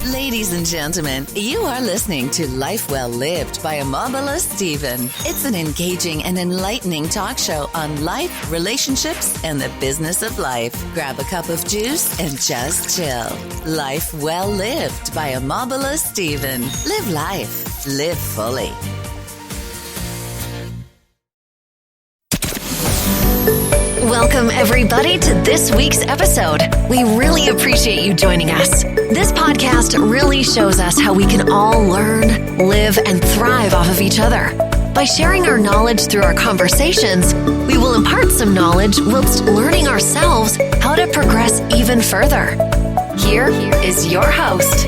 Ladies and gentlemen, you are listening to Life Well Lived by Omobola Stephen. It's an engaging and enlightening talk show on life, relationships, and the business of life. Grab a cup of juice and just chill. Life Well Lived by Omobola Stephen. Live life. Live fully. Welcome, everybody, to this week's episode. We really appreciate you joining us. This podcast really shows us how we can all learn, live, and thrive off of each other. By sharing our knowledge through our conversations, we will impart some knowledge whilst learning ourselves how to progress even further. Here is your host.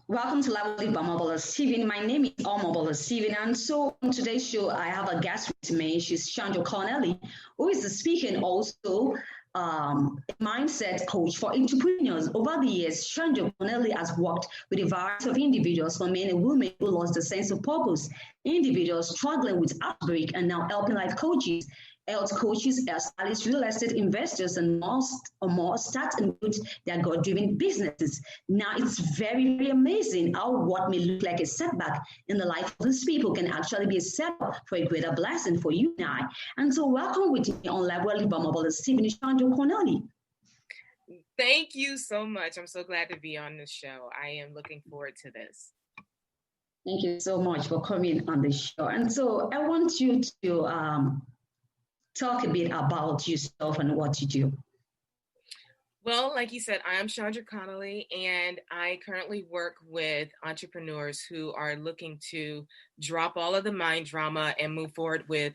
Welcome to Live With Omobola Stephen. My name is Omobola Stephen, and so on today's show, I have a guest with me. She's Shaundra Connelly, who is the speaker and also a mindset coach for entrepreneurs. Over the years, Shaundra Connelly has worked with a variety of individuals, for men and women who lost the sense of purpose, individuals struggling with outbreak, and now helping life coaches, health coaches, stylists, real estate investors, and more start and build their God-driven businesses. Now, it's very, very amazing how what may look like a setback in the life of these people can actually be a setup for a greater blessing for you and I. And so welcome with me on Live Well With Omobola Stephen, Shaundra Connelly. Thank you so much. I'm so glad to be on this show. I am looking forward to this. Thank you so much for coming on the show. And so I want you to talk a bit about yourself and what you do. Well, like you said, I am Shaundra Connelly, and I currently work with entrepreneurs who are looking to drop all of the mind drama and move forward with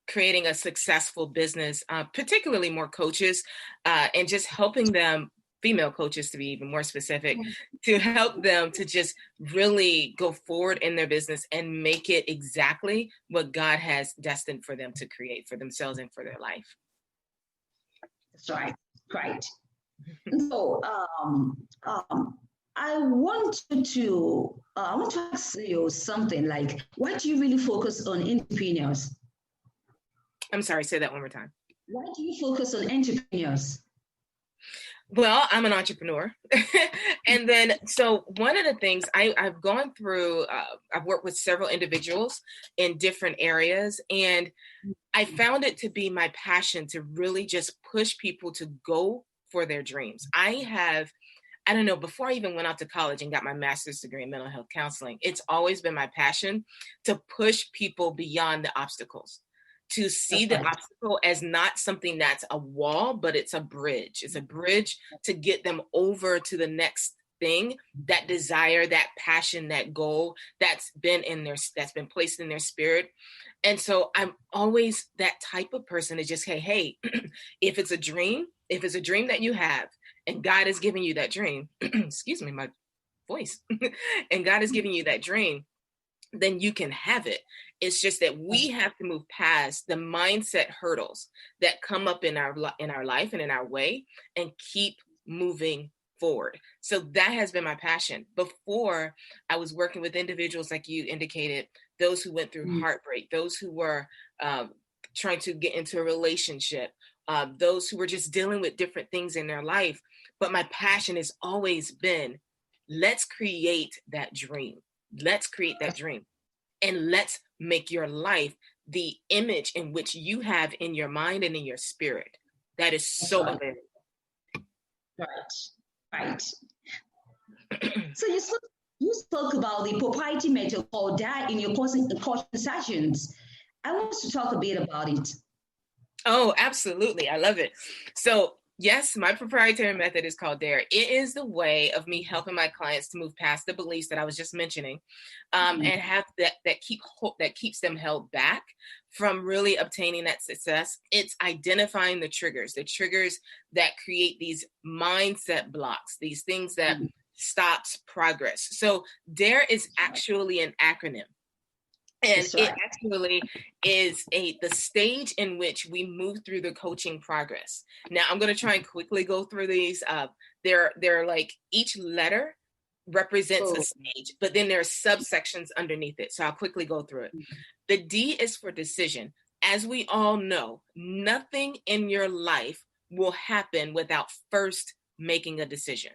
creating a successful business, particularly more coaches, and just helping them, female coaches to be even more specific, to help them to just really go forward in their business and make it exactly what God has destined for them to create for themselves and for their life. That's right. Right. So I want to ask you something like, why do you really focus on entrepreneurs? I'm sorry, say that one more time. Why do you focus on entrepreneurs? Well, I'm an entrepreneur. And then, so one of the things I've gone through, I've worked with several individuals in different areas, and I found it to be my passion to really just push people to go for their dreams. I don't know, before I even went out to college and got my master's degree in mental health counseling, it's always been my passion to push people beyond the obstacles, to see the obstacle as not something that's a wall, but it's a bridge. It's a bridge to get them over to the next thing, that desire, that passion, that goal that's been placed in their spirit. And so I'm always that type of person to just say, hey, if it's a dream that you have, and God is giving you that dream, excuse me, my voice, and God is giving you that dream, then you can have it. It's just that we have to move past the mindset hurdles that come up in our life and in our way, and keep moving forward. So that has been my passion. Before, I was working with individuals, like you indicated, those who went through heartbreak, those who were trying to get into a relationship, those who were just dealing with different things in their life. But my passion has always been, let's create that dream. Let's create that dream, and let's make your life the image in which you have in your mind and in your spirit. That is so available. Right. So you spoke about the proprietary method called DAR in your coaching sessions. I want to talk a bit about it. Oh, absolutely. I love it. So yes, my proprietary method is called DARE. It is the way of me helping my clients to move past the beliefs that I was just mentioning, and have that keeps them held back from really obtaining that success. It's identifying the triggers that create these mindset blocks, these things that stops progress. So DARE is actually an acronym. And That's it right. actually is the stage in which we move through the coaching progress. Now, I'm going to try and quickly go through these. They're like each letter represents a stage, but then there are subsections underneath it. So I'll quickly go through it. The D is for decision. As we all know, nothing in your life will happen without first making a decision.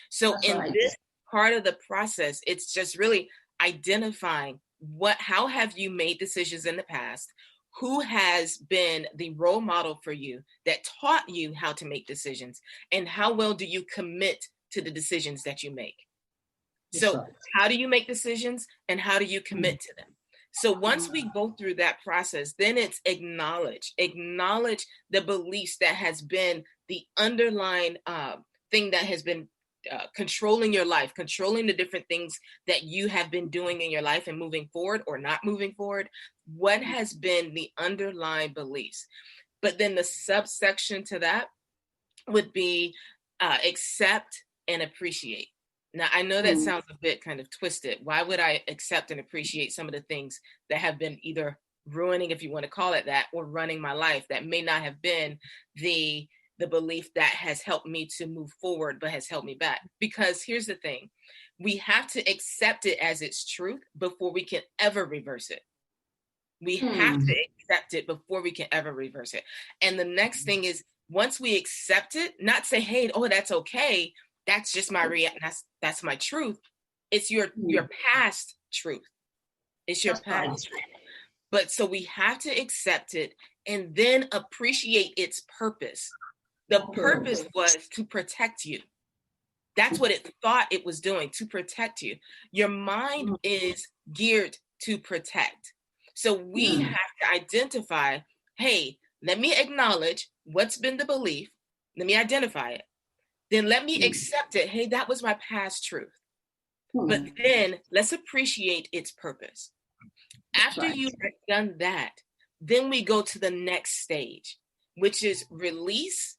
So That's in right. this part of the process, it's just really identifying how have you made decisions in the past? Who has been the role model for you that taught you how to make decisions? And how well do you commit to the decisions that you make? So right. how do you make decisions and how do you commit to them? So once we go through that process, then it's acknowledge the beliefs that has been the underlying thing that has been controlling your life, controlling the different things that you have been doing in your life and moving forward or not moving forward. What has been the underlying beliefs? But then the subsection to that would be accept and appreciate. Now, I know that sounds a bit kind of twisted. Why would I accept and appreciate some of the things that have been either ruining, if you want to call it that, or running my life that may not have been the belief that has helped me to move forward, but has held me back? Because here's the thing, we have to accept it as its truth before we can ever reverse it. We have to accept it before we can ever reverse it. And the next thing is, once we accept it, not say, hey, oh, that's okay. That's just my reaction. That's my truth. It's your past truth. It's your past truth. But so we have to accept it and then appreciate its purpose. The purpose was to protect you. That's what it thought it was doing, to protect you. Your mind is geared to protect. So we have to identify, hey, let me acknowledge what's been the belief. Let me identify it. Then let me accept it. Hey, that was my past truth. But then let's appreciate its purpose. After you have done that, then we go to the next stage, which is releasing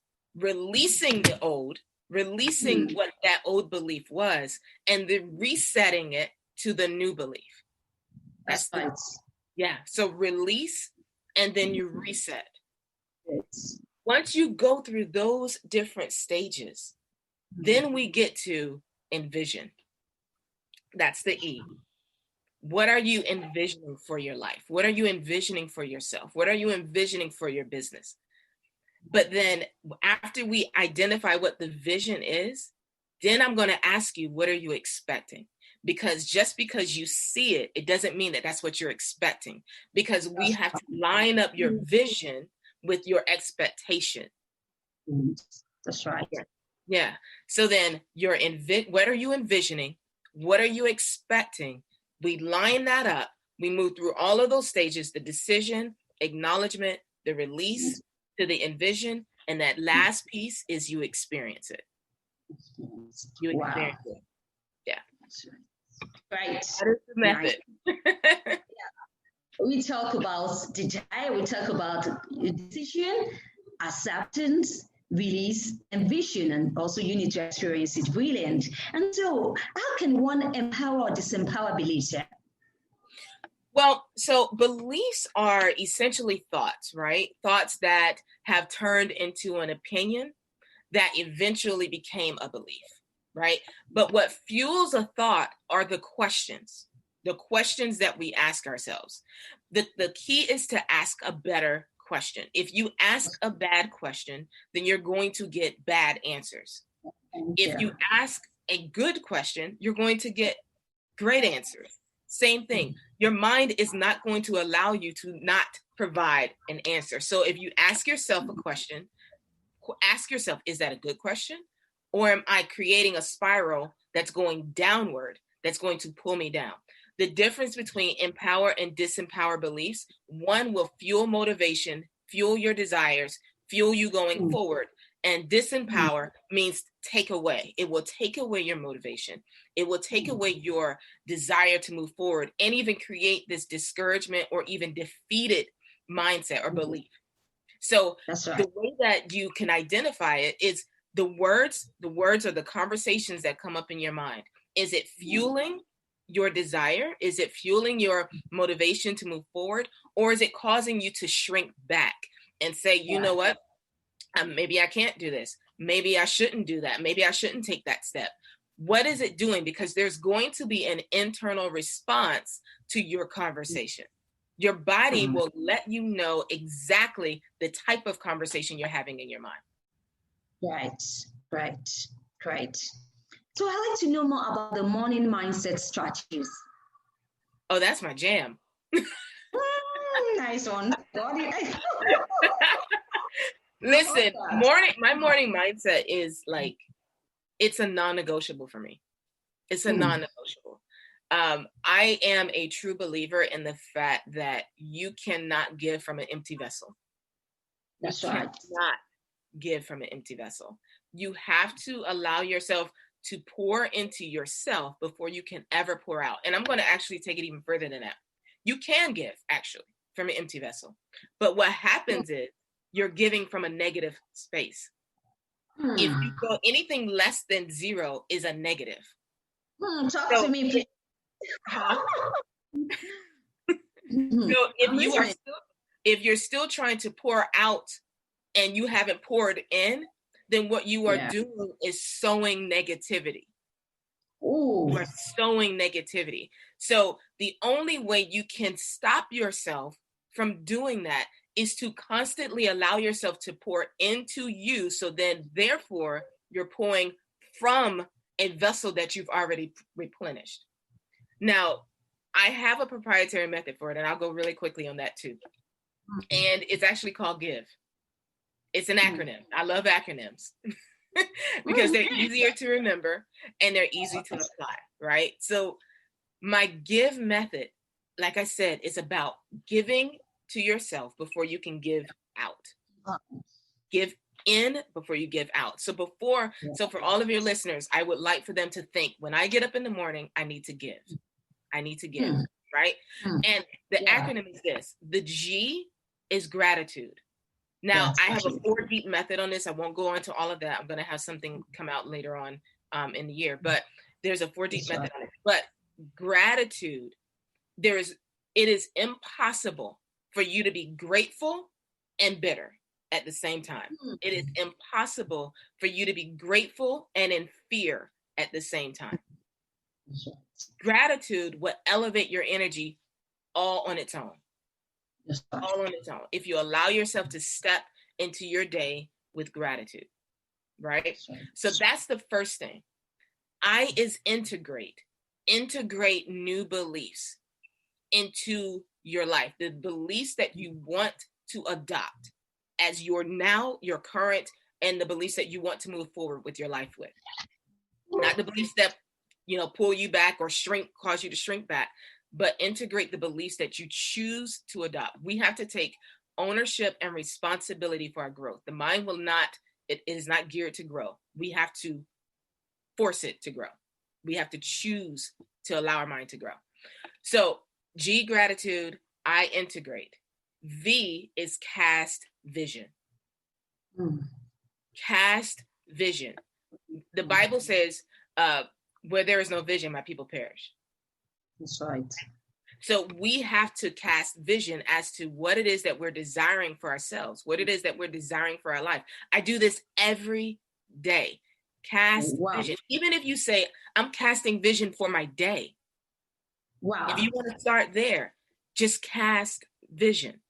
the old, releasing what that old belief was, and then resetting it to the new belief. That's right. Yeah. So release, and then you reset. Yes. Once you go through those different stages, then we get to envision. That's the E. What are you envisioning for your life? What are you envisioning for yourself? What are you envisioning for your business? But then after we identify what the vision is, then I'm going to ask you, what are you expecting? Because just because you see it, it doesn't mean that that's what you're expecting, because we have to line up your vision with your expectation. That's right. Yeah. So then what are you envisioning? What are you expecting? We line that up. We move through all of those stages, the decision, acknowledgement, the release, to the envision, and that last piece is you experience it. You experience it. Yeah. Right. That is the method. Yeah. We talk about desire, we talk about decision, acceptance, release, and vision, and also you need to experience it. Brilliant. And so how can one empower or disempower beliefs? Yeah? Well, so beliefs are essentially thoughts, right? Thoughts that have turned into an opinion that eventually became a belief, right? But what fuels a thought are the questions that we ask ourselves. The key is to ask a better question. If you ask a bad question, then you're going to get bad answers. If you ask a good question, you're going to get great answers. Same thing. Your mind is not going to allow you to not provide an answer. So if you ask yourself a question, ask yourself, is that a good question? Or am I creating a spiral that's going downward, that's going to pull me down? The difference between empower and disempower beliefs, one will fuel motivation, fuel your desires, fuel you going forward. And disempower means take away. It will take away your motivation. It will take away your desire to move forward and even create this discouragement or even defeated mindset or belief. So the way that you can identify it is the words are the conversations that come up in your mind. Is it fueling your desire? Is it fueling your motivation to move forward? Or is it causing you to shrink back and say, you know what? Maybe I can't do this. Maybe I shouldn't do that. Maybe I shouldn't take that step. What is it doing? Because there's going to be an internal response to your conversation. Your body will let you know exactly the type of conversation you're having in your mind. Right. So I'd like to know more about the morning mindset strategies. Oh, that's my jam. Nice one. Listen, my morning mindset is like, it's a non-negotiable for me. It's a non-negotiable. I am a true believer in the fact that you cannot give from an empty vessel. That's you right. cannot give from an empty vessel. You have to allow yourself to pour into yourself before you can ever pour out. And I'm going to actually take it even further than that. You can give actually from an empty vessel. But what happens is you're giving from a negative space. If you go anything less than 0 is a negative. Talk to me, please. So if you're still trying to pour out and you haven't poured in, then what you are doing is sowing negativity. You are sowing negativity. So the only way you can stop yourself from doing that is to constantly allow yourself to pour into you. So then therefore you're pouring from a vessel that you've already replenished. Now, I have a proprietary method for it, and I'll go really quickly on that too. And it's actually called GIVE. It's an acronym. I love acronyms because they're easier to remember and they're easy to apply, right? So my GIVE method, like I said, is about giving to yourself before you can give out. Give in before you give out. So for all of your listeners, I would like for them to think, when I get up in the morning, I need to give. I need to give, right? And the acronym is this. The G is gratitude. Now, I have a 4-deep method on this. I won't go into all of that. I'm going to have something come out later on in the year, but there's a 4-deep method on it. But gratitude, it is impossible for you to be grateful and bitter at the same time. It is impossible for you to be grateful and in fear at the same time. Gratitude will elevate your energy all on its own. All on its own. If you allow yourself to step into your day with gratitude, right? So that's the first thing. I is integrate new beliefs into your life, the beliefs that you want to adopt as your current, and the beliefs that you want to move forward with your life with. Not the beliefs that, pull you back or cause you to shrink back, but integrate the beliefs that you choose to adopt. We have to take ownership and responsibility for our growth. The mind it is not geared to grow. We have to force it to grow. We have to choose to allow our mind to grow. So G, gratitude, I, integrate. V is cast vision. Cast vision. The Bible says, where there is no vision, my people perish. That's right. So we have to cast vision as to what it is that we're desiring for ourselves, what it is that we're desiring for our life. I do this every day. Cast vision. Even if you say, I'm casting vision for my day. Wow. If you want to start there, just cast vision.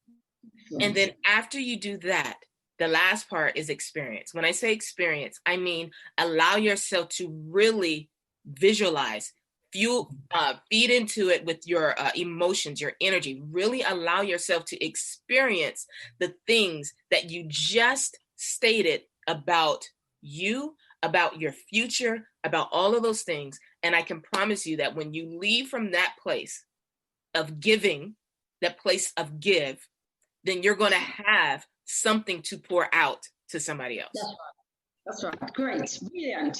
And then after you do that, the last part is experience. When I say experience, I mean allow yourself to really visualize, feed into it with your emotions, your energy. Really allow yourself to experience the things that you just stated about you, about your future, about all of those things. And I can promise you that when you leave from that place of giving, that place of give, then you're going to have something to pour out to somebody else. That's right. Great. Brilliant.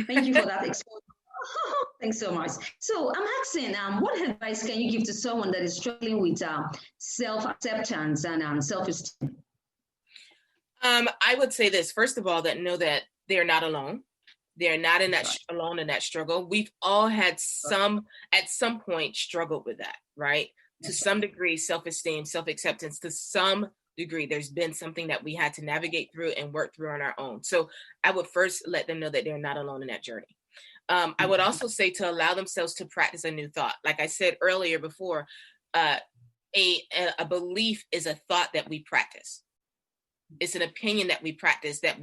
Thank you for that exposure. Thanks so much. So I'm asking, what advice can you give to someone that is struggling with self-acceptance and self-esteem? I would say this, first of all, that know that they're not alone. They're not in that alone in that struggle. We've all had at some point struggled with that, right? To some degree, self-esteem, self-acceptance, to some degree, there's been something that we had to navigate through and work through on our own. So I would first let them know that they're not alone in that journey. I would also say to allow themselves to practice a new thought. Like I said earlier before, a belief is a thought that we practice. It's an opinion that we practice that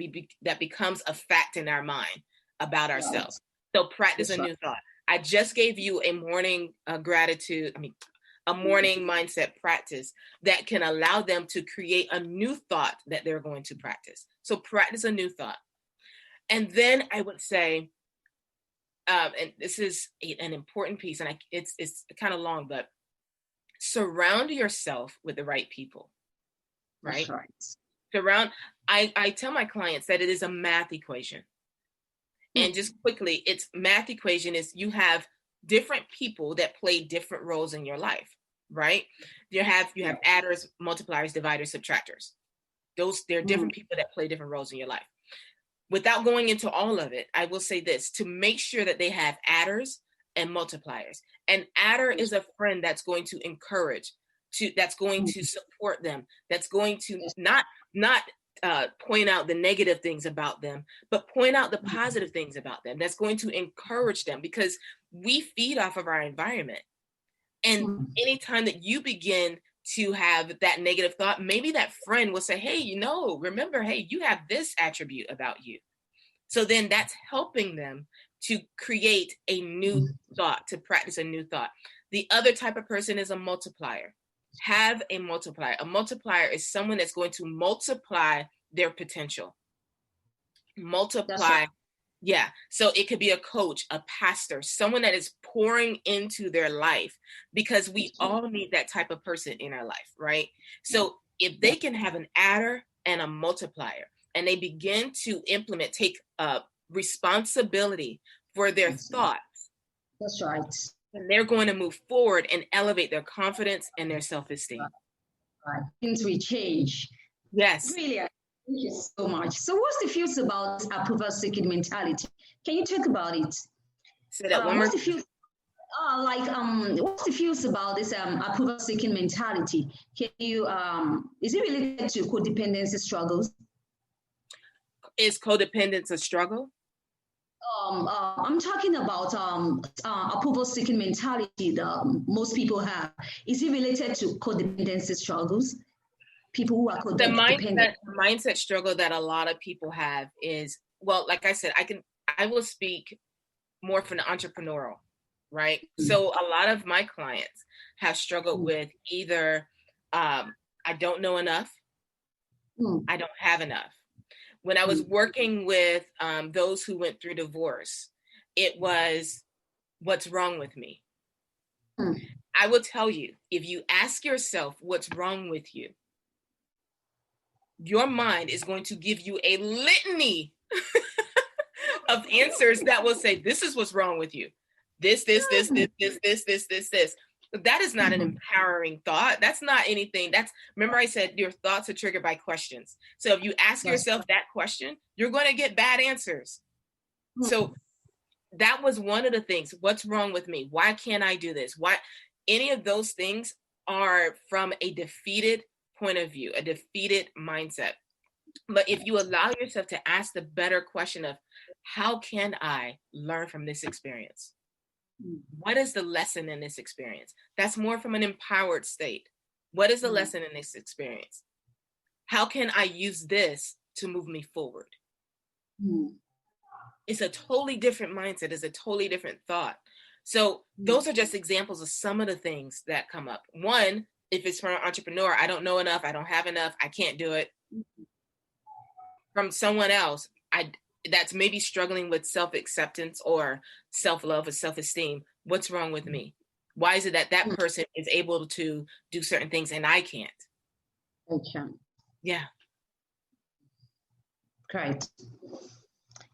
becomes a fact in our mind about ourselves. So practice a new thought. I just gave you a morning a morning mindset practice that can allow them to create a new thought that they're going to practice. So practice a new thought. And then I would say, and this is an important piece, and it's kind of long, but surround yourself with the right people, right? I tell my clients that it is a math equation. And just quickly, it's math equation is you have different people that play different roles in your life, right? You have adders, multipliers, dividers, subtractors. There are different people that play different roles in your life. Without going into all of it, I will say this, to make sure that they have adders and multipliers. An adder is a friend that's going to encourage, that's going to support them, that's going to not point out the negative things about them, but point out the positive things about them. That's going to encourage them, because we feed off of our environment. And anytime that you begin to have that negative thought, maybe that friend will say, hey, remember, hey, you have this attribute about you. So then that's helping them to create a new thought, to practice a new thought. The other type of person is a multiplier. Have a multiplier. A multiplier is someone that's going to multiply their potential. Multiply. Yeah. So it could be a coach, a pastor, someone that is pouring into their life, because we all need that type of person in our life, right? So if they can have an adder and a multiplier, and they begin to take responsibility for their thoughts. That's right. And they're going to move forward and elevate their confidence and their self-esteem. Right. Things will change. Yes. Really, thank you so much. So what's the fuse about approval-seeking mentality? Can you talk about it? Say that one more. What's the fuse about this approval-seeking mentality? Can you, is it related to codependency struggles? Is codependence a struggle? I'm talking about approval-seeking mentality that most people have. Is it related to codependency struggles? People who are codependent. The mindset struggle that a lot of people have is, well, like I said, I will speak more from the entrepreneurial, right? So a lot of my clients have struggled with either I don't know enough, I don't have enough. When I was working with those who went through divorce, it was, what's wrong with me? I will tell you, if you ask yourself what's wrong with you, your mind is going to give you a litany of answers that will say, this is what's wrong with you. This. But that is not an empowering thought. That's not anything. Remember I said your thoughts are triggered by questions. So if you ask yourself that question, you're going to get bad answers. So that was one of the things. What's wrong with me? Why can't I do this? Why? Any of those things are from a defeated point of view, a defeated mindset. But if you allow yourself to ask the better question of, how can I learn from this experience? What is the lesson in this experience? That's more from an empowered state. What is the lesson in this experience? How can I use this to move me forward? It's a totally different mindset. It's a totally different thought. So those are just examples of some of the things that come up. One, if it's from an entrepreneur, I don't know enough, I don't have enough, I can't do it. From someone else, that's maybe struggling with self-acceptance or self-love or self-esteem. What's wrong with me? Why is it that person is able to do certain things and I can't? Okay. Yeah. Great.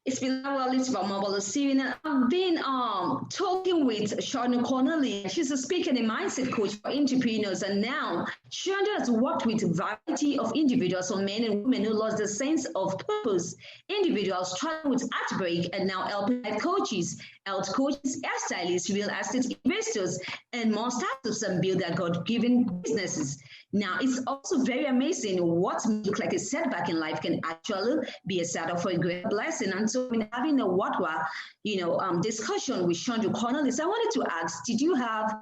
It's been a while. It's about Omobola Stephen. And I've been talking with Shaundra Connelly. She's a speaker and a mindset coach for entrepreneurs. And now Shaundra has worked with a variety of individuals, or men and women who lost their sense of purpose, individuals struggling with heartbreak, and now helping life coaches, health coaches, hairstylists, real estate investors, and more startups and build their God-given businesses. Now, it's also very amazing what may look like a setback in life can actually be a setup for a great blessing. And so, having a worthwhile, discussion with Shaundra Connelly, so I wanted to ask, did you have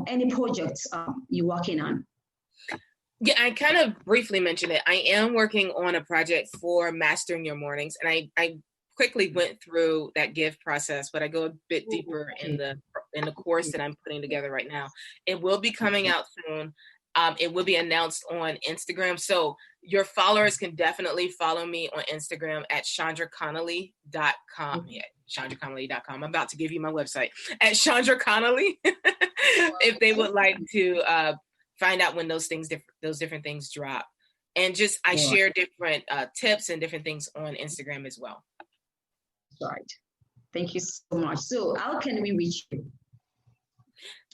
any projects you're working on? Yeah, I kind of briefly mentioned it. I am working on a project for Mastering Your Mornings, and I quickly went through that give process, but I go a bit deeper in the course that I'm putting together right now. It will be coming out soon. It will be announced on Instagram. So your followers can definitely follow me on Instagram at ShaundraConnelly.com. Yeah, ShaundraConnelly.com. I'm about to give you my website at Shaundra Connelly. If they would like to find out when those different things drop. And just, I share different tips and different things on Instagram as well. Right. Thank you so much. So how can we reach you?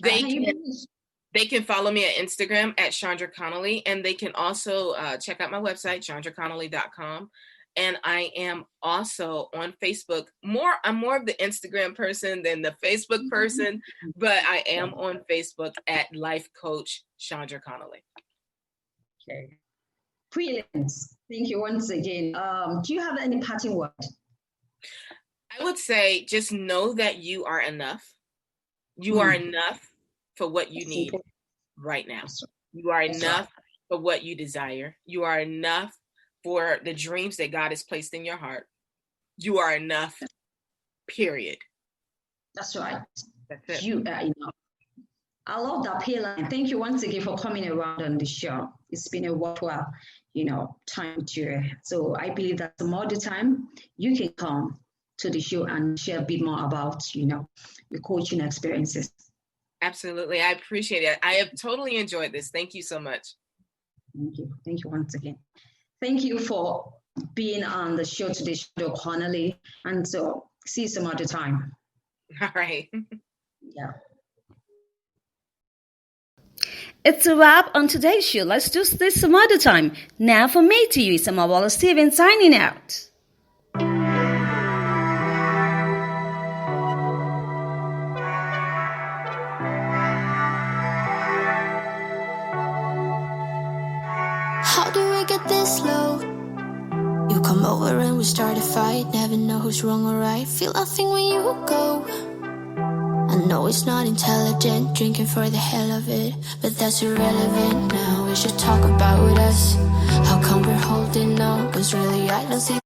They can follow me at Instagram at Shaundra Connelly, and they can also check out my website, ShaundraConnelly.com. And I am also on Facebook. I'm more of the Instagram person than the Facebook person, but I am on Facebook at Life Coach Shaundra Connelly. Okay. Brilliant. Thank you once again. Do you have any parting word? I would say just know that you are enough. You are enough for what you need right now. You are enough for what you desire. You are enough for the dreams that God has placed in your heart. You are enough, period. That's right. That's it. You are enough. I love that line. Thank you once again for coming around on the show. It's been a worthwhile, time to. So I believe that some other time you can come to the show and share a bit more about, your coaching experiences. Absolutely. I appreciate it. I have totally enjoyed this. Thank you so much. Thank you. Thank you once again. Thank you for being on the show today, Shaundra Connelly. And so see you some other time. All right. Yeah. It's a wrap on today's show. Let's do this some other time. Now for me to you, it's Omobola Stephen signing out. How do we get this low? You come over and we start a fight. Never know who's wrong or right. Feel nothing when you go. I know it's not intelligent, drinking for the hell of it, but that's irrelevant now. We should talk about us. How come we're holding on? 'Cause really I don't see